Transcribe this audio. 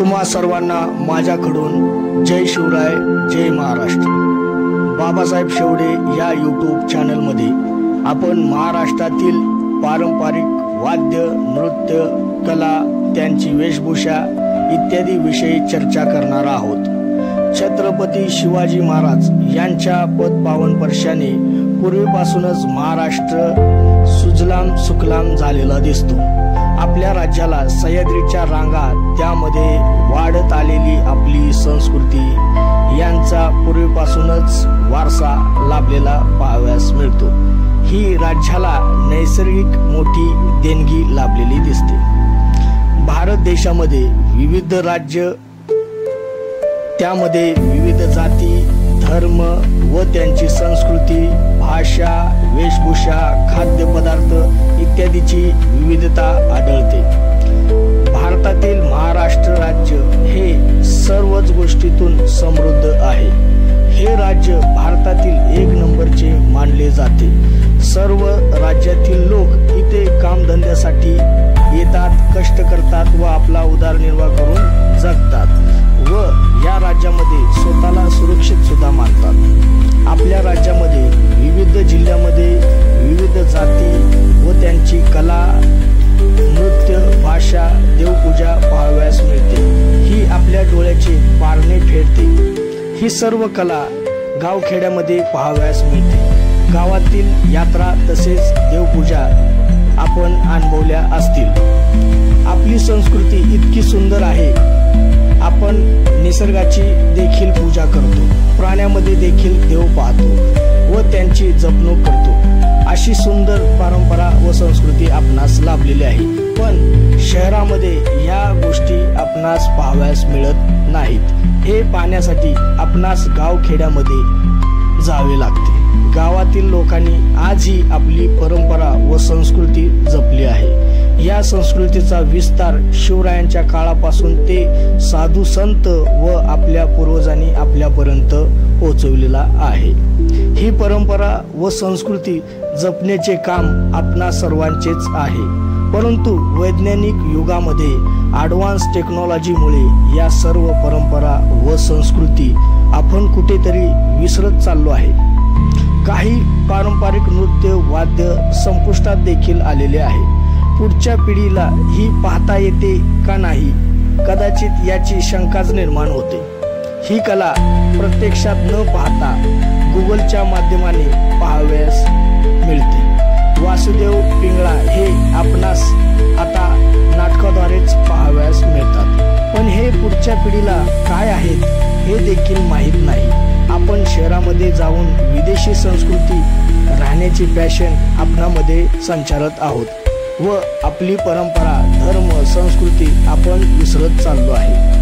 तुम्हा सर्वांना माझ्याकडून जय शिवराय, जय महाराष्ट्र। बाबासाहेब शेवडे या यूट्यूब चॅनलमध्ये आपण महाराष्ट्रातील पारंपरिक वाद्य, नृत्य, कला, त्यांची वेशभूषा इत्यादी विषयी चर्चा करणार आहोत। छत्रपती शिवाजी महाराज यांच्या पदपावन स्पर्शाने पूर्वीपासूनच महाराष्ट्र सुजलाम सुफलाम झालेला दिसतो। आपल्या राज्याला सह्याद्रीच्या रांगा, त्यामध्ये वाढत आलेली आपली संस्कृती यांचा पूर्वीपासूनच वारसा लाभलेला पाहावयास मिळतो। ही राज्याला नैसर्गिक मोठी देणगी लाभलेली दिसते। भारत देशामध्ये विविध राज्य, त्यामध्ये विविध जाती, धर्म व त्यांची संस्कृती, भाषा, वेशभूषा, खाद्यपदार्थ इत्यादीची विविधता आढळते। भारतातील महाराष्ट्र राज्य हे सर्वच गोष्टीतून समृद्ध आहे। हे राज्य भारतातील एक नंबरचे मानले जाते। सर्व राज्यातील लोक इथे कामधंद्यासाठी येतात, कष्ट करतात व आपला उदरनिर्वाह करून जगतात व या राज्यामध्ये स्वतःला सुरक्षित सुद्धा मानतात। आपल्या राज्यामध्ये विविध जिल्ह्यामध्ये विविध जाती व त्यांची कला, नृत्य, भाषा, देवपूजा पाहावयास मिळते। ही आपल्या डोळ्याचे पारणे फेडते। ही सर्व कला गावखेड्यामध्ये पाहावयास मिळते। गावातील यात्रा तसेच देवपूजा आपण अनुभवल्या असतील। आपली संस्कृती इतकी सुंदर आहे, आपण निसर्गाची देखील पूजा करतो, प्राण्यामध्ये देखील देव पाहतो व त्यांची जपणूक करतो। अशी सुंदर परंपरा व संस्कृती आपणास लाभलेली आहे। पण शहरामध्ये या गोष्टी आपणास पाहावयास मिळत नाहीत। हे पाहण्यासाठी आपणास गावखेड्यामध्ये जावे लागते। गावातील लोकांनी आजही आपली परंपरा व संस्कृती जपली आहे। या संस्कृतीचा विस्तार शिवरायांच्या काळापासून ते साधू संत व आपल्या पूर्वजांनी आपल्यापर्यंत पोहोचवलेला आहे। ही परंपरा व संस्कृती जपण्याचे काम आपणा सर्वांचेच आहे। परंतु वैज्ञानिक युगामध्ये ॲडव्हान्स टेक्नॉलॉजीमुळे या सर्व परंपरा व संस्कृती आपण कुठेतरी विसरत चाललो आहे। काही पारंपरिक नृत्य, वाद्य संपुष्टात देखील आलेले आहे। पुढच्या पिढीला ही पाहता येते का नाही, कदाचित याची शंकाच निर्माण होते। ही कला प्रत्यक्षात न पाहता गुगलच्या माध्यमाने पाहावयास मिळते। वासुदेव पिंगळा हे आपणास आता नाटकाद्वारेच पाहावयास मिळतात। पण हे पुढच्या पिढीला काय आहेत हे देखील माहीत नाही। आपण शहरामध्ये जाऊन विदेशी संस्कृती, राहण्याची पॅशन आपणामध्ये संचारत आहोत व आपली परंपरा, धर्म, संस्कृती आपण विसरत चाललो आहे।